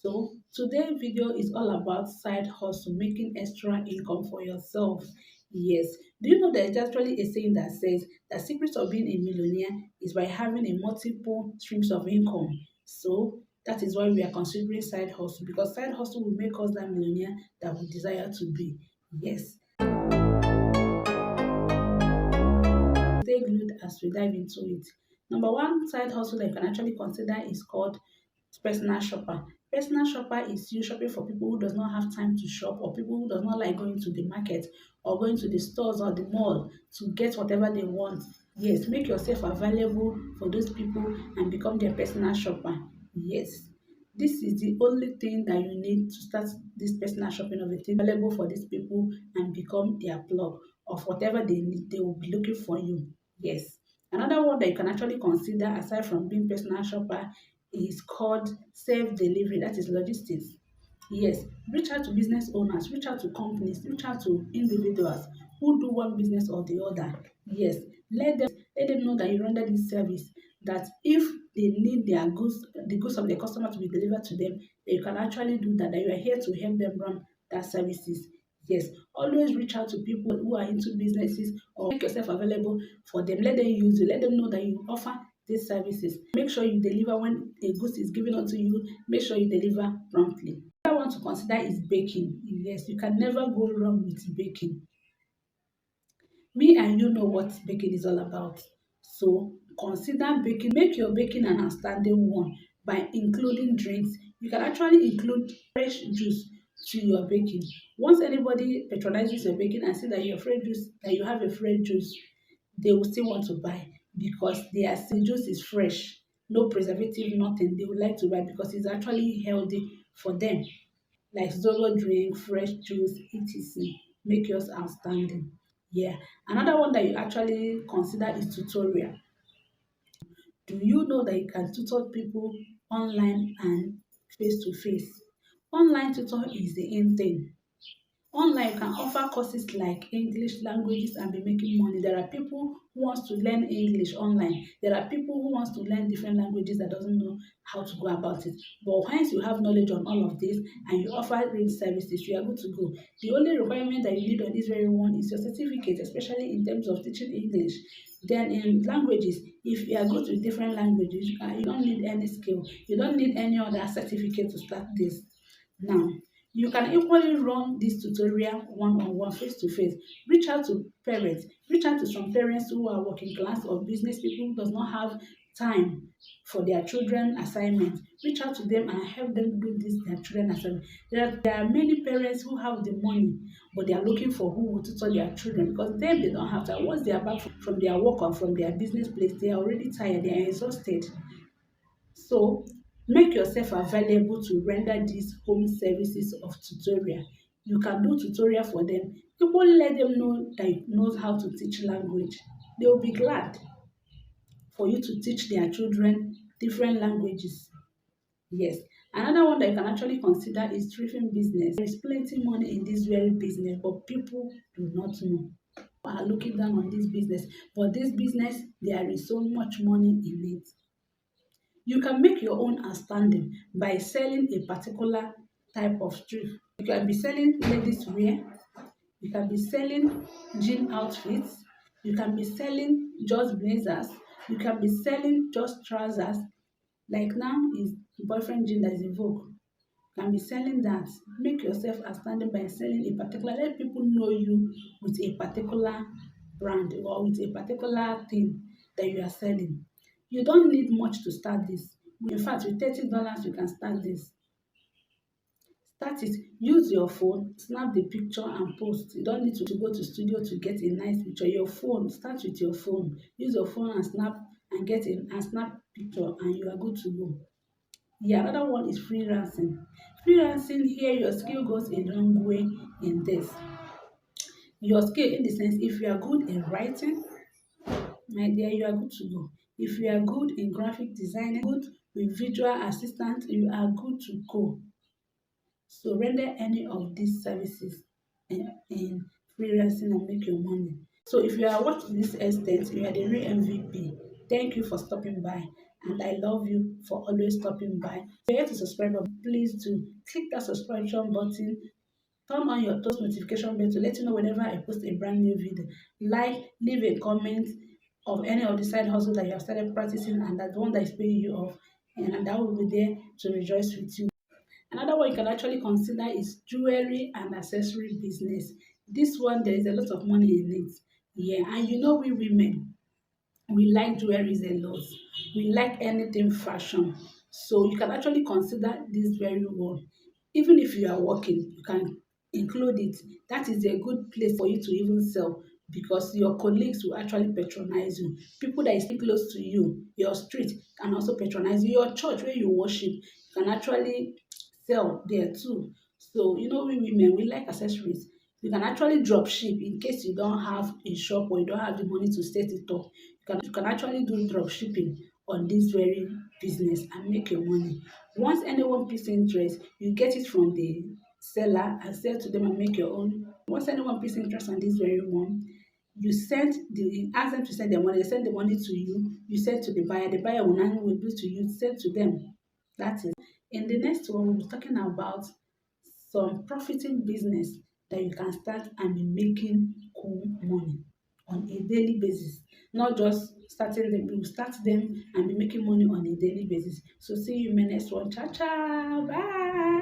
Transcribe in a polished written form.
So today's video is all about side hustle, making extra income for yourself. Yes. Do you know there's actually a saying that says the secret of being a millionaire is by having a multiple streams of income. So that is why we are considering side hustle, because side hustle will make us that millionaire that we desire to be. Yes. Stay glued as we dive into it. Number one side hustle that you can actually consider is called personal shopper. Personal shopper is you shopping for people who does not have time to shop, or people who does not like going to the market or going to the stores or the mall to get whatever they want. Yes, make yourself available for those people and become their personal shopper. Yes. This is the only thing that you need to start this personal shopping of a thing available for these people and become their plug of whatever they need. They will be looking for you. Yes. Another one that you can actually consider aside from being personal shopper is called self-delivery, that is logistics. Yes, reach out to business owners, reach out to companies, reach out to individuals who do one business or the other. Yes, let them know that you render this service, that if they need their goods, the goods of the customer to be delivered to them, that you can actually do that, that you are here to help them run that services. Yes, always reach out to people who are into businesses or make yourself available for them. Let them use you. Let them know that you offer these services. Make sure you deliver when a goods is given unto you. Make sure you deliver promptly. Another one to consider is baking. Yes, you can never go wrong with baking. Me and you know what baking is all about. So consider baking. Make your baking an outstanding one by including drinks. You can actually include fresh juice to your baking. Once anybody patronizes your baking and see that your fresh juice, that you have a fresh juice, they will still want to buy because their juice is fresh, no preservative, nothing. They would like to buy because it's actually healthy for them. Like Zoro drink, fresh juice, etc. Make yours outstanding. Yeah. Another one that you actually consider is tutorial. Do you know that you can tutor people online and face to face? Online tutor is the in thing. Online can offer courses like English languages and be making money. There are people who wants to learn English online. There are people who wants to learn different languages that doesn't know how to go about it. But once you have knowledge on all of this and you offer real services, you are good to go. The only requirement that you need on this very one is your certificate, especially in terms of teaching English. Then in languages, if you are good with different languages, you don't need any skill. You don't need any other certificate to start this. Now, you can equally run this tutorial one-on-one, face-to-face. Reach out to parents. Reach out to some parents who are working class or business people who does not have time for their children assignment. Reach out to them and help them do this their children assignment. There are many parents who have the money, but they are looking for who will tutor their children because them they don't have time. Once they are back from their work or from their business place, they are already tired, they are exhausted. So make yourself available to render these home services of tutorial. You can do tutorial for them. Even let them know that you knows how to teach language. They will be glad for you to teach their children different languages. Yes. Another one that you can actually consider is thrifting business. There is plenty money in this very business, but people do not know. Are looking down on this business, but this business there is so much money in it. You can make your own outstanding by selling a particular type of thrift. You can be selling ladies wear, you can be selling jean outfits, you can be selling just blazers, you can be selling just trousers. Like now is boyfriend jean that is in vogue. You can be selling that. Make yourself outstanding by selling a particular, let people know you with a particular brand or with a particular thing that you are selling. You don't need much to start this. In fact, with $30, you can start this. Start it. Use your phone, snap the picture and post. You don't need to go to studio to get a nice picture. Your phone, start with your phone. Use your phone and snap and get in and snap picture and you are good to go. Yeah, another one is freelancing. Freelancing here, your skill goes a long way in this. Your skill in the sense, if you are good in writing, my dear, you are good to go. If you are good in graphic designing, good with visual assistant, you are good to go. So render any of these services in freelancing and make your money. So if you are watching this extent, you are the real MVP. Thank you for stopping by. and I love you for always stopping by. If you're here to subscribe, please do click that subscription button. Turn on your post notification bell to let you know whenever I post a brand new video. Like, leave a comment of any of the side hustle that you have started practicing and that one that is paying you off, and that will be there to rejoice with you. Another one you can actually consider is jewelry and accessory business. This one, there is a lot of money in it. Yeah, and you know we women, we like jewelries a lot. We like anything fashion. So you can actually consider this very one. Even if you are working, you can include it. That is a good place for you to even sell because your colleagues will actually patronize you. People that is close to you, your street can also patronize you. Your church where you worship can actually sell there too. So you know we women, we like accessories. You can actually drop ship in case you don't have a shop or you don't have the money to set it up. You can actually do drop shipping on this very business and make your money. Once anyone picks interest, you get it from the seller and sell to them and make your own. Once anyone picks interest on this very one, you ask them to send their money, they send the money to you, you send to the buyer will now will bill to you, send to them. That is. In the next one, we'll be talking about some profiting business that you can start and be making cool money on a daily basis. Not just starting them, you start them and be making money on a daily basis. So see you in my next one. Ciao, ciao. Bye.